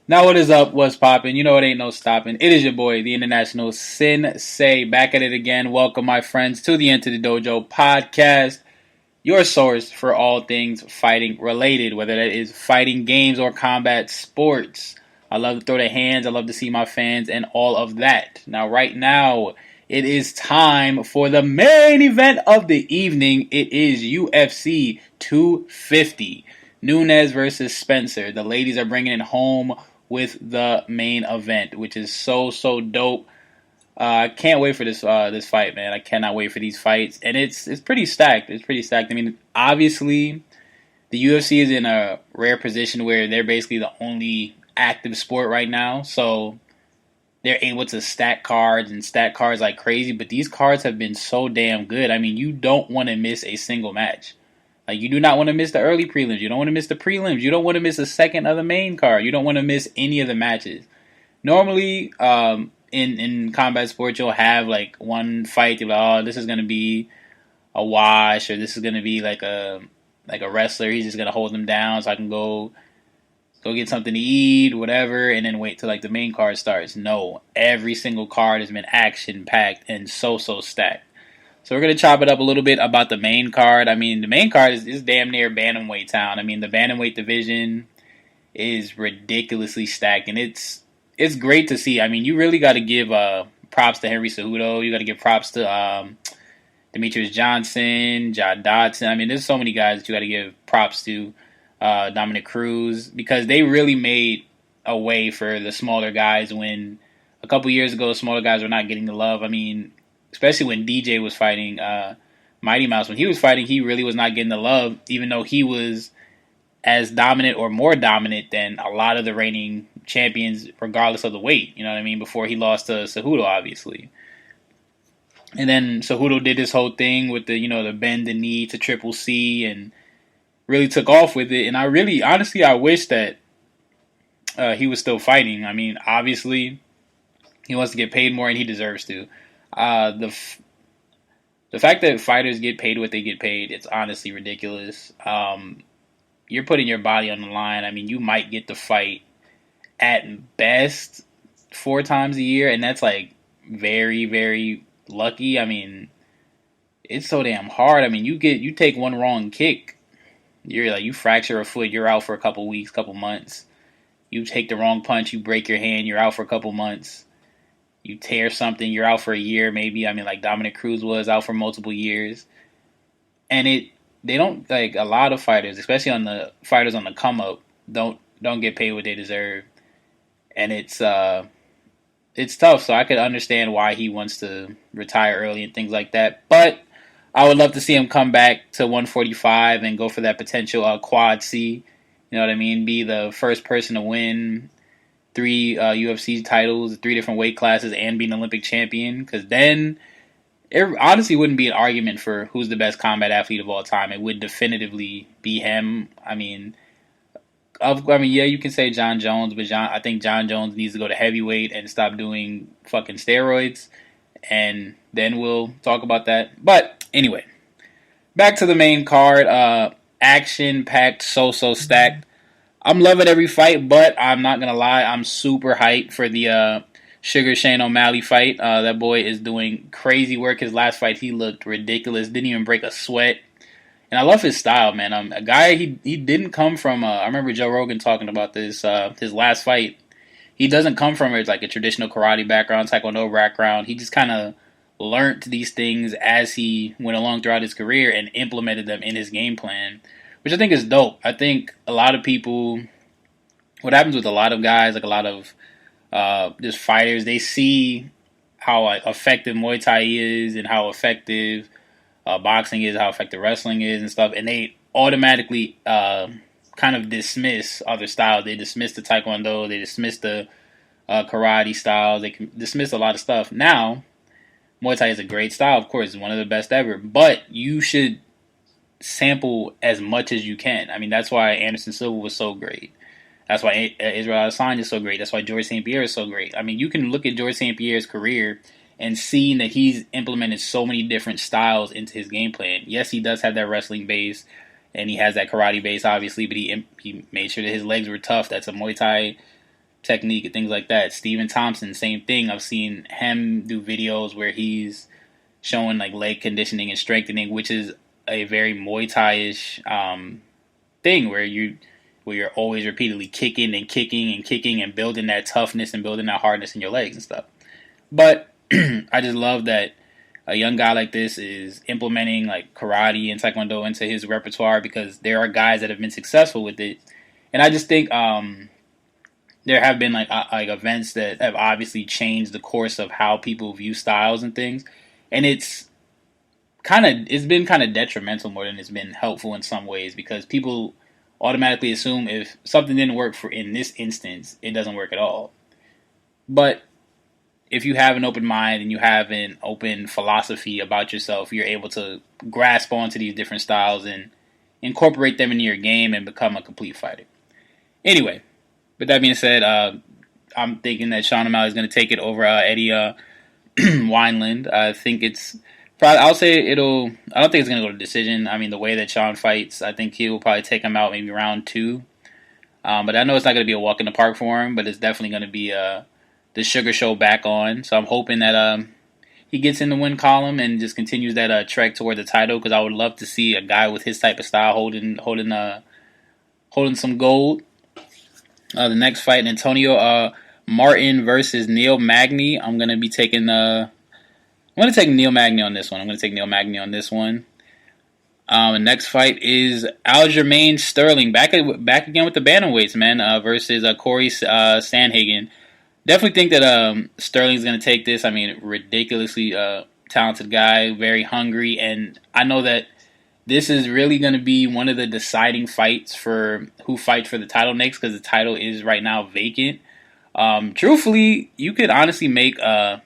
Now what is up? What's poppin'? You know it ain't no stopping. It is your boy, the International Sensei, back at it again. Welcome, my friends, to the Into the Dojo podcast, your source for all things fighting related, whether that is fighting games or combat sports. I love to throw the hands. I love to see my fans and all of that. Now, right now, it is time for the main event of the evening. It is UFC 250. Nunes versus Spencer. The ladies are bringing it home with the main event, which is so dope. I can't wait for this fight, man. I cannot wait for these fights, and it's pretty stacked. It's pretty stacked. I mean, obviously, the UFC is in a rare position where they're basically the only active sport right now, so they're able to stack cards and stack cards like crazy. But these cards have been so damn good. I mean, you don't want to miss a single match. Like, you do not want to miss the early prelims. You don't want to miss the prelims. You don't want to miss a second of the main card. You don't want to miss any of the matches. Normally, in combat sports, you'll have like one fight. You're like, oh, this is gonna be a wash, or this is gonna be like a wrestler. He's just gonna hold them down, so I can go get something to eat, whatever, and then wait till like the main card starts. No, every single card has been action packed and so stacked. So we're going to chop it up a little bit about the main card. I mean, the main card is damn near bantamweight town. I mean, the bantamweight division is ridiculously stacked, and it's great to see. I mean, you really got to give props to Henry Cejudo. You got to give props to Demetrius Johnson, John Dodson. I mean, there's so many guys that you got to give props to. Dominic Cruz, because they really made a way for the smaller guys when a couple years ago, smaller guys were not getting the love. I mean, especially when DJ was fighting Mighty Mouse. When he was fighting, he really was not getting the love, even though he was as dominant or more dominant than a lot of the reigning champions, regardless of the weight. You know what I mean? Before he lost to Cejudo, obviously. And then Cejudo did this whole thing with the bend the knee to triple C and really took off with it. And honestly, I wish that he was still fighting. I mean, obviously, he wants to get paid more, and he deserves to. The fact that fighters get paid what they get paid, it's honestly ridiculous. You're putting your body on the line. I mean, you might get to fight at best 4 times a year, and that's like very, very lucky. I mean, it's so damn hard. I mean, you take one wrong kick, you fracture a foot, you're out for a couple weeks, couple months. You take the wrong punch, you break your hand, you're out for a couple months. You tear something, you're out for a year, maybe. I mean, like Dominic Cruz was out for multiple years. And they don't, like, a lot of fighters, especially on the fighters on the come up, don't get paid what they deserve. And it's tough, so I could understand why he wants to retire early and things like that. But I would love to see him come back to 145 and go for that potential quad C. You know what I mean? Be the first person to win 3 UFC titles, 3 different weight classes, and be an Olympic champion. Because then it honestly wouldn't be an argument for who's the best combat athlete of all time. It would definitively be him. I mean, yeah, you can say John Jones, but I think John Jones needs to go to heavyweight and stop doing fucking steroids. And then we'll talk about that. But anyway, back to the main card. Action-packed, so stacked. I'm loving every fight, but I'm not going to lie. I'm super hyped for the Sugar Shane O'Malley fight. That boy is doing crazy work. His last fight, he looked ridiculous. Didn't even break a sweat. And I love his style, man. A guy, he didn't come from... I remember Joe Rogan talking about this. His last fight, he doesn't come from a traditional karate background, taekwondo background. He just kind of learned these things as he went along throughout his career and implemented them in his game plan, which I think is dope. I think a lot of people, what happens with a lot of guys, like a lot of just fighters, they see how effective Muay Thai is and how effective boxing is, how effective wrestling is and stuff, and they automatically kind of dismiss other styles. They dismiss the taekwondo, they dismiss the karate styles, they can dismiss a lot of stuff. Now, Muay Thai is a great style, of course, it's one of the best ever, but you should sample as much as you can. I mean, that's why Anderson Silva was so great. That's why Israel Adesanya is so great. That's why George St. Pierre is so great. I mean, you can look at George St. Pierre's career and see that he's implemented so many different styles into his game plan. Yes, he does have that wrestling base, and he has that karate base, obviously, but he made sure that his legs were tough. That's a Muay Thai technique and things like that. Steven Thompson, same thing. I've seen him do videos where he's showing like leg conditioning and strengthening, which is a very Muay Thai-ish thing where you're always repeatedly kicking and kicking and kicking and building that toughness and building that hardness in your legs and stuff. But I just love that a young guy like this is implementing like karate and taekwondo into his repertoire, because there are guys that have been successful with it. And I just think there have been like events that have obviously changed the course of how people view styles and things, and it's been kind of detrimental more than it's been helpful in some ways, because people automatically assume if something didn't work for in this instance, it doesn't work at all. But if you have an open mind and you have an open philosophy about yourself, you're able to grasp onto these different styles and incorporate them into your game and become a complete fighter. Anyway, with that being said, I'm thinking that Sean O'Malley is going to take it over Eddie Wineland. I think it's probably, I don't think it's going to go to decision. I mean, the way that Sean fights, I think he will probably take him out maybe round 2. But I know it's not going to be a walk in the park for him, but it's definitely going to be the Sugar Show back on. So I'm hoping that he gets in the win column and just continues that trek toward the title, because I would love to see a guy with his type of style holding some gold. The next fight, Antonio Martin versus Neil Magny. I'm going to take Neil Magny on this one. The next fight is Aljamain Sterling back again with the bantamweights, man, versus Corey Sandhagen. Definitely think that Sterling's going to take this. I mean, ridiculously talented guy, very hungry, and I know that this is really going to be one of the deciding fights for who fights for the title next, because the title is right now vacant. Truthfully, you could honestly make the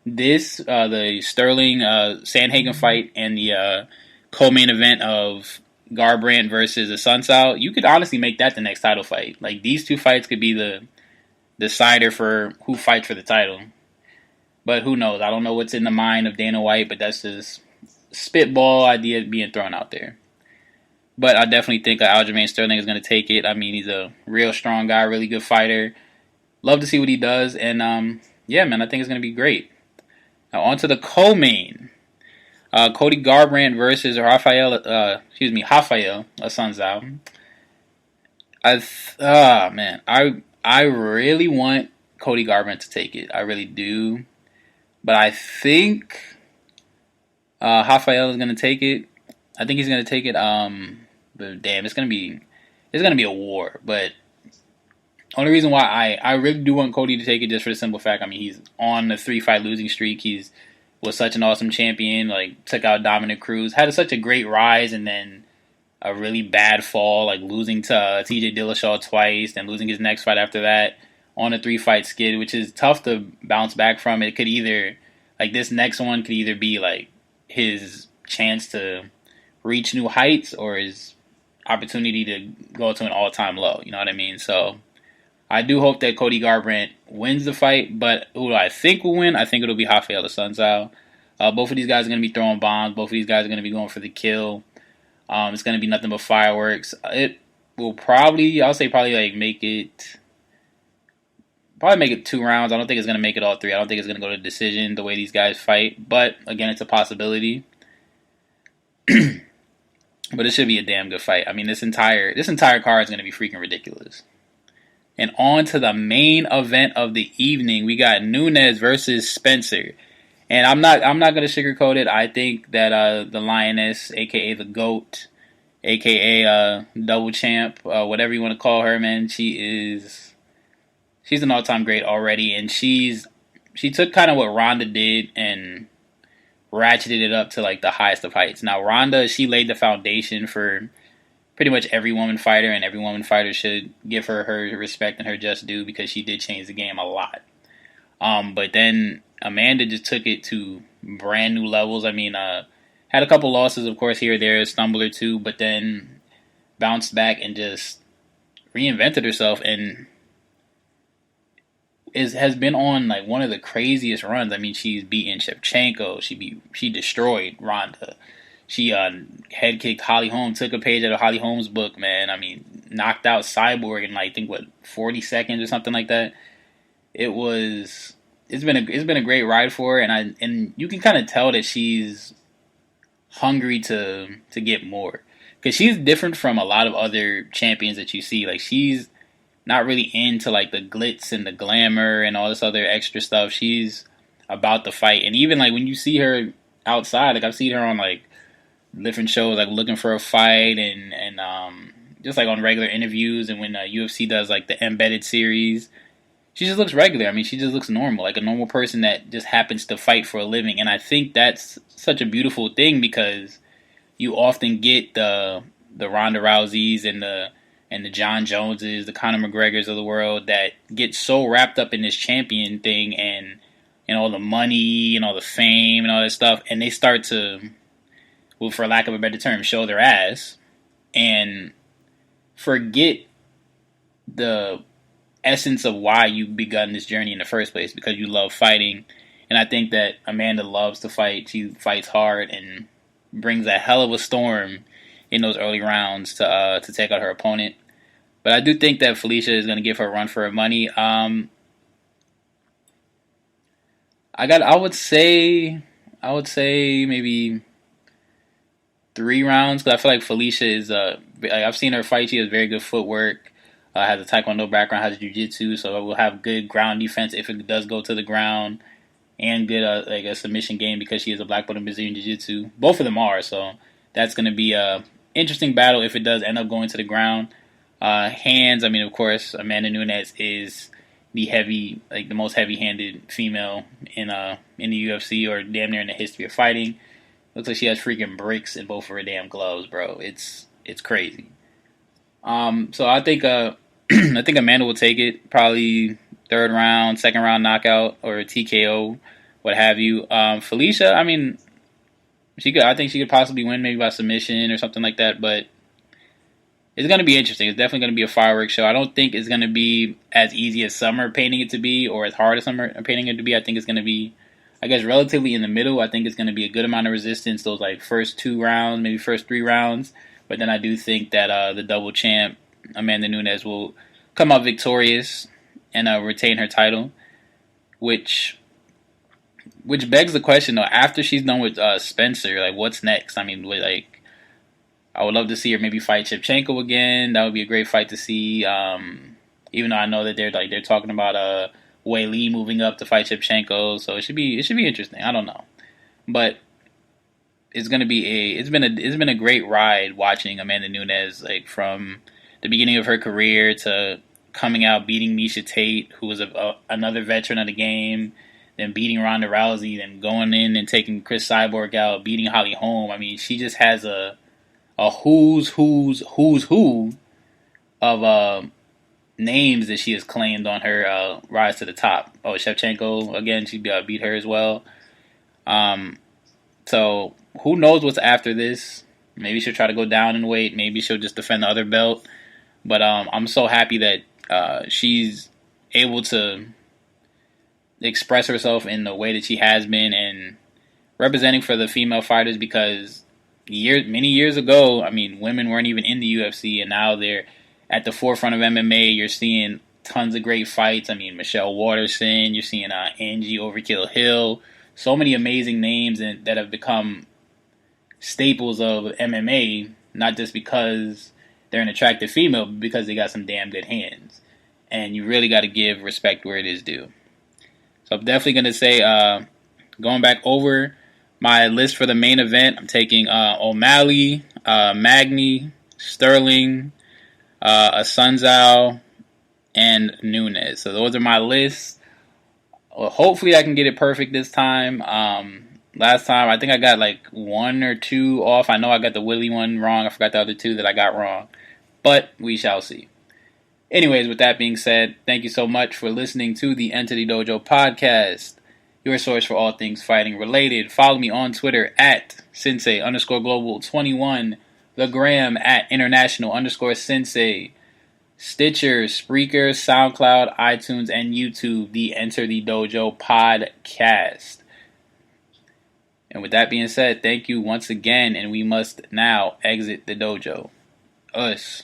Sterling Sandhagen fight and the co-main event of Garbrandt versus Assunção, you could honestly make that the next title fight. Like, these two fights could be the decider for who fights for the title. But who knows? I don't know what's in the mind of Dana White, but that's just spitball idea being thrown out there. But I definitely think Aljamain Sterling is going to take it. I mean, he's a real strong guy, really good fighter. Love to see what he does, and yeah, man, I think it's going to be great. Now on to the co-main. Cody Garbrandt versus Rafael Assunção. I really want Cody Garbrandt to take it. I really do. But I think Rafael is going to take it. I think he's going to take it. But damn, it's going to be a war. But only reason why I really do want Cody to take it, just for the simple fact, I mean, he's on a 3-fight losing streak. He's was such an awesome champion. Like, took out Dominic Cruz, had such a great rise, and then a really bad fall, like losing to TJ Dillashaw twice, and losing his next fight after that on a 3-fight skid, which is tough to bounce back from. It could either, like, this next one could either be like his chance to reach new heights or his opportunity to go to an all-time low. You know what I mean? So I do hope that Cody Garbrandt wins the fight, but who do I think will win? I think it'll be Rafael Assunção. Both of these guys are going to be throwing bombs. Both of these guys are going to be going for the kill. It's going to be nothing but fireworks. It will probably like make it 2 rounds. I don't think it's going to make it all 3. I don't think it's going to go to decision the way these guys fight. But again, it's a possibility. But it should be a damn good fight. I mean, this entire card is going to be freaking ridiculous. And on to the main event of the evening, we got Nunes versus Spencer. And I'm not going to sugarcoat it. I think that the Lioness, aka the GOAT, aka double champ, whatever you want to call her, man, she's an all-time great already, and she took kind of what Ronda did and ratcheted it up to like the highest of heights. Now Ronda, she laid the foundation for pretty much every woman fighter, and every woman fighter should give her respect and her just due, because she did change the game a lot. But then Amanda just took it to brand new levels. I mean, had a couple losses, of course, here or there, a stumble or two, but then bounced back and just reinvented herself, and has been on like one of the craziest runs. I mean, she's beaten Shevchenko. She destroyed Ronda. She head kicked Holly Holm, took a page out of Holly Holm's book, man. I mean, knocked out Cyborg in like, I think, what, 40 seconds or something like that. It's been a great ride for her, and you can kind of tell that she's hungry to get more, because she's different from a lot of other champions that you see. Like, she's not really into like the glitz and the glamour and all this other extra stuff. She's about the fight, and even like when you see her outside, like I've seen her on like different shows, like Looking for a Fight, and just like on regular interviews, and when UFC does like the embedded series, she just looks regular. I mean, she just looks normal, like a normal person that just happens to fight for a living. And I think that's such a beautiful thing, because you often get the Ronda Rouseys and the John Joneses, the Conor McGregors of the world that get so wrapped up in this champion thing and all the money and all the fame and all that stuff, and they start to, well, for lack of a better term, show their ass and forget the essence of why you begun this journey in the first place, because you love fighting. And I think that Amanda loves to fight. She fights hard and brings a hell of a storm in those early rounds to take out her opponent. But I do think that Felicia is going to give her a run for her money. I would say maybe 3 rounds, because I feel like Felicia is I've seen her fight. She has very good footwork. Has a taekwondo background, has jiu-jitsu, so it will have good ground defense if it does go to the ground, and good like a submission game, because she is a black belt in Brazilian jiu-jitsu. Both of them are, so that's going to be a interesting battle if it does end up going to the ground. Hands, I mean, of course, Amanda Nunes is the most heavy-handed female in the UFC, or damn near in the history of fighting. Looks like she has freaking bricks in both of her damn gloves, bro. It's crazy. So I think I think Amanda will take it, probably 3rd round, 2nd round knockout, or a TKO, what have you. Felicia, I mean, I think she could possibly win, maybe by submission or something like that. But it's going to be interesting. It's definitely going to be a fireworks show. I don't think it's going to be as easy as some are painting it to be, or as hard as some are painting it to be. I think it's going to be, I guess, relatively in the middle. I think it's going to be a good amount of resistance, those like first 2 rounds, maybe first 3 rounds. But then I do think that the double champ, Amanda Nunes, will come out victorious and retain her title, which begs the question, though, after she's done with Spencer, like, what's next? I mean, like, I would love to see her maybe fight Shevchenko again. That would be a great fight to see. Even though I know that they're talking about Wei Li moving up to fight Shevchenko, so it should be interesting. I don't know, but it's been a great ride watching Amanda Nunes, like, from the beginning of her career to coming out beating Miesha Tate, who was another veteran of the game, then beating Ronda Rousey, then going in and taking Chris Cyborg out, beating Holly Holm. I mean, she just has a who's who of names that she has claimed on her rise to the top. Oh, Shevchenko, again, she beat her as well. So who knows what's after this? Maybe she'll try to go down in weight. Maybe she'll just defend the other belt. But I'm so happy that she's able to express herself in the way that she has been, and representing for the female fighters, because many years ago, I mean, women weren't even in the UFC, and now they're at the forefront of MMA. You're seeing tons of great fights. I mean, Michelle Waterson, you're seeing Angie Overkill Hill. So many amazing names that have become staples of MMA, not just because they're an attractive female, but because they got some damn good hands. And you really got to give respect where it is due. So I'm definitely going to say, going back over my list for the main event, I'm taking O'Malley, Magny, Sterling, Asunzao, and Nunes. So those are my lists. Well, hopefully I can get it perfect this time. Last time, I think I got like 1 or 2 off. I know I got the Willie one wrong. I forgot the other 2 that I got wrong. But we shall see. Anyways, with that being said, thank you so much for listening to the Enter the Dojo podcast, your source for all things fighting related. Follow me on Twitter at Sensei_Global21, the gram at International_Sensei, Stitcher, Spreaker, SoundCloud, iTunes, and YouTube, the Enter the Dojo podcast. And with that being said, thank you once again, and we must now exit the dojo. Us.